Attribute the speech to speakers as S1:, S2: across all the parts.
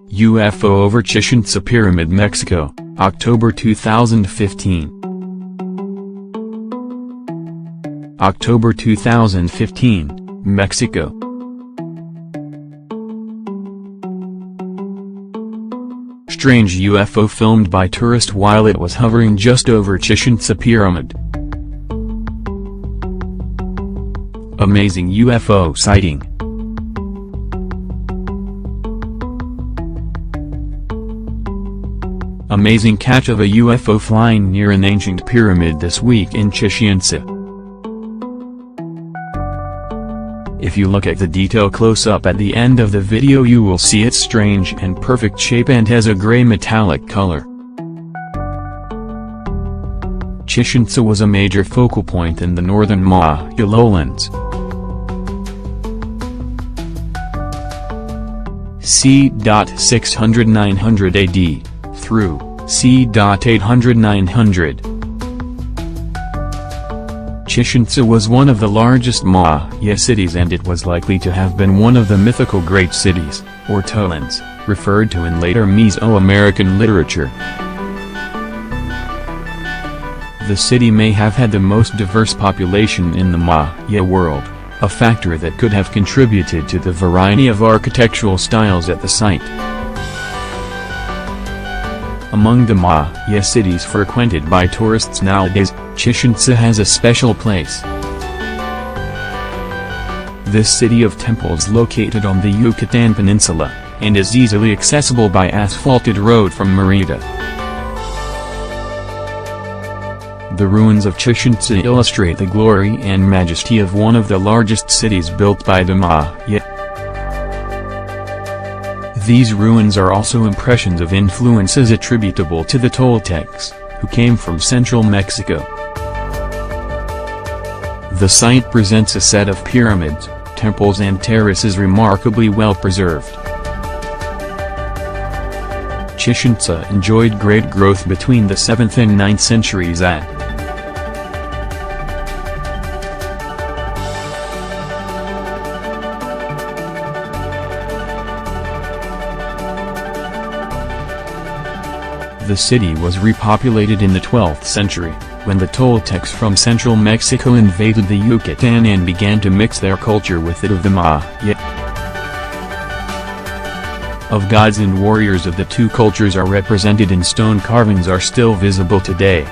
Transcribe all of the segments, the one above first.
S1: UFO over Chichen-Itza Pyramid, Mexico, October 2015. October 2015, Mexico. Strange UFO filmed by tourist while it was hovering just over Chichen-Itza Pyramid. Amazing UFO sighting. Amazing catch of a UFO flying near an ancient pyramid this week in Chichen-Itza. If you look at the detail close-up at the end of the video, you will see its strange and perfect shape and has a gray metallic color. Chichen-Itza was a major focal point in the northern Maya lowlands. c. 600–900 AD, through c. 800–900. Chichen-Itza was one of the largest Maya cities, and it was likely to have been one of the mythical great cities, or Tolans, referred to in later Mesoamerican literature. The city may have had the most diverse population in the Maya world, a factor that could have contributed to the variety of architectural styles at the site. Among the Maya cities frequented by tourists nowadays, Chichen-Itza has a special place. This city of temples located on the Yucatan Peninsula, and is easily accessible by asphalted road from Merida. The ruins of Chichen-Itza illustrate the glory and majesty of one of the largest cities built by the Maya. These ruins are also impressions of influences attributable to the Toltecs, who came from central Mexico. The site presents a set of pyramids, temples and terraces remarkably well preserved. Chichen-Itza enjoyed great growth between the 7th and 9th centuries at The city was repopulated in the 12th century, when the Toltecs from central Mexico invaded the Yucatan and began to mix their culture with it of the Maya. Of gods and warriors of the two cultures are represented in stone carvings are still visible today.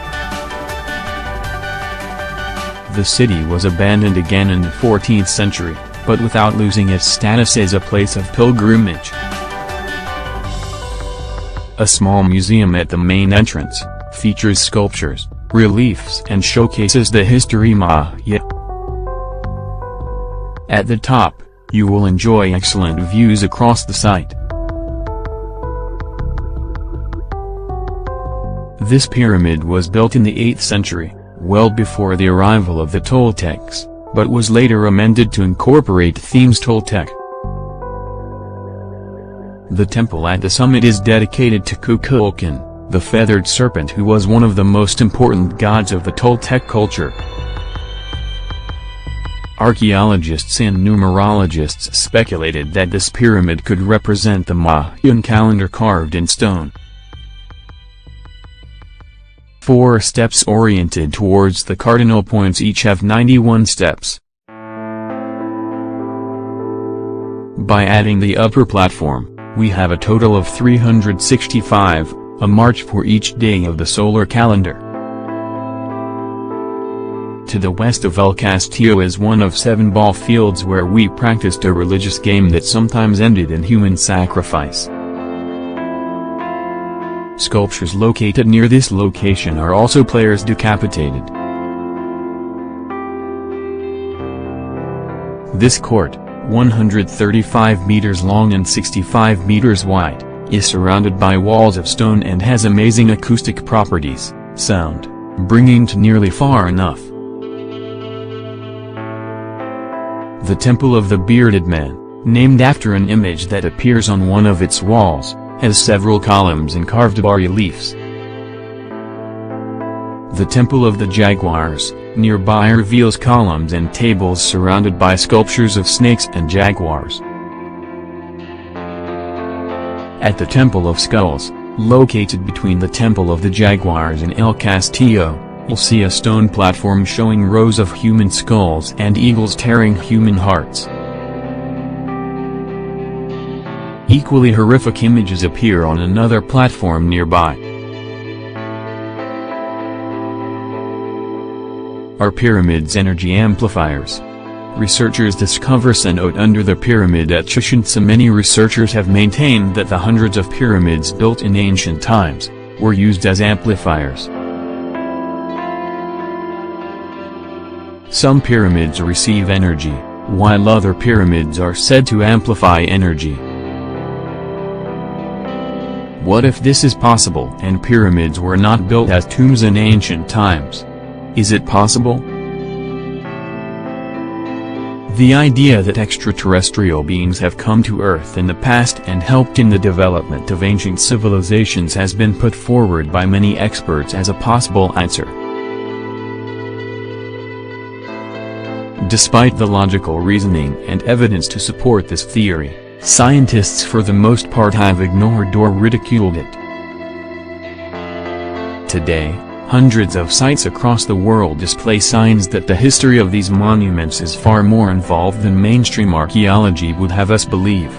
S1: The city was abandoned again in the 14th century, but without losing its status as a place of pilgrimage. A small museum at the main entrance features sculptures, reliefs and showcases the history Maya. At the top, you will enjoy excellent views across the site. This pyramid was built in the 8th century, well before the arrival of the Toltecs, but was later amended to incorporate themes Toltec. The temple at the summit is dedicated to Kukulkan, the feathered serpent who was one of the most important gods of the Toltec culture. Archaeologists and numerologists speculated that this pyramid could represent the Mayan calendar carved in stone. 4 steps oriented towards the cardinal points each have 91 steps. By adding the upper platform, we have a total of 365, a march for each day of the solar calendar. To the west of El Castillo is one of 7 ball fields where we practiced a religious game that sometimes ended in human sacrifice. Sculptures located near this location are also players decapitated. This court, 135 meters long and 65 meters wide, is surrounded by walls of stone and has amazing acoustic properties, sound, bringing to nearly far enough. The Temple of the Bearded Man, named after an image that appears on one of its walls, has several columns and carved bas-reliefs. The Temple of the Jaguars, nearby, reveals columns and tables surrounded by sculptures of snakes and jaguars. At the Temple of Skulls, located between the Temple of the Jaguars and El Castillo, you'll see a stone platform showing rows of human skulls and eagles tearing human hearts. Equally horrific images appear on another platform nearby. Are pyramids energy amplifiers? Researchers discover cenote under the pyramid at Chichen-Itza. Many researchers have maintained that the hundreds of pyramids built in ancient times were used as amplifiers. Some pyramids receive energy, while other pyramids are said to amplify energy. What if this is possible and pyramids were not built as tombs in ancient times? Is it possible? The idea that extraterrestrial beings have come to Earth in the past and helped in the development of ancient civilizations has been put forward by many experts as a possible answer. Despite the logical reasoning and evidence to support this theory, scientists for the most part have ignored or ridiculed it. Today, hundreds of sites across the world display signs that the history of these monuments is far more involved than mainstream archaeology would have us believe.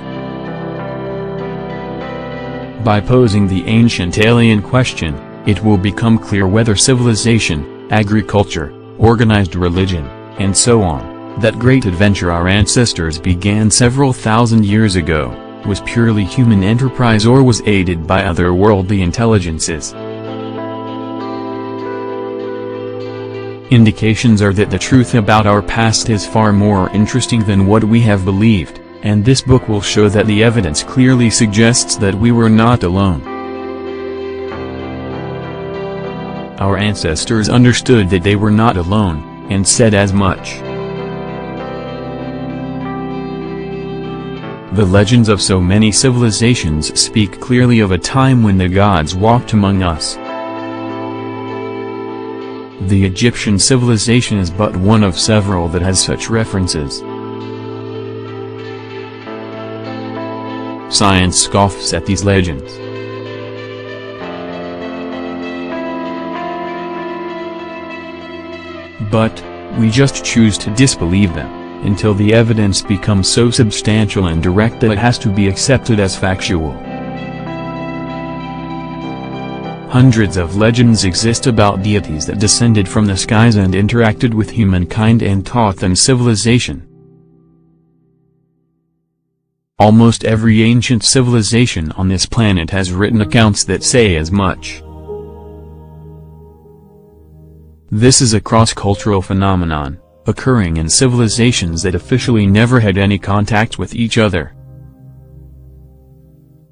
S1: By posing the ancient alien question, it will become clear whether civilization, agriculture, organized religion, and so on, that great adventure our ancestors began several thousand years ago, was purely human enterprise or was aided by otherworldly intelligences. Indications are that the truth about our past is far more interesting than what we have believed, and this book will show that the evidence clearly suggests that we were not alone. Our ancestors understood that they were not alone, and said as much. The legends of so many civilizations speak clearly of a time when the gods walked among us. The Egyptian civilization is but one of several that has such references. Science scoffs at these legends. But, we just choose to disbelieve them, until the evidence becomes so substantial and direct that it has to be accepted as factual. Hundreds of legends exist about deities that descended from the skies and interacted with humankind and taught them civilization. Almost every ancient civilization on this planet has written accounts that say as much. This is a cross-cultural phenomenon, occurring in civilizations that officially never had any contact with each other.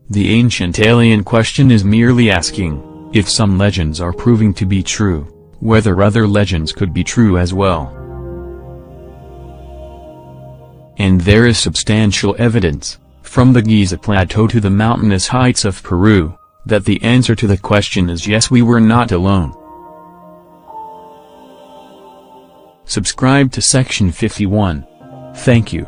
S1: The ancient alien question is merely asking, if some legends are proving to be true, whether other legends could be true as well. And there is substantial evidence, from the Giza Plateau to the mountainous heights of Peru, that the answer to the question is yes, we were not alone. Subscribe to Section 51. Thank you.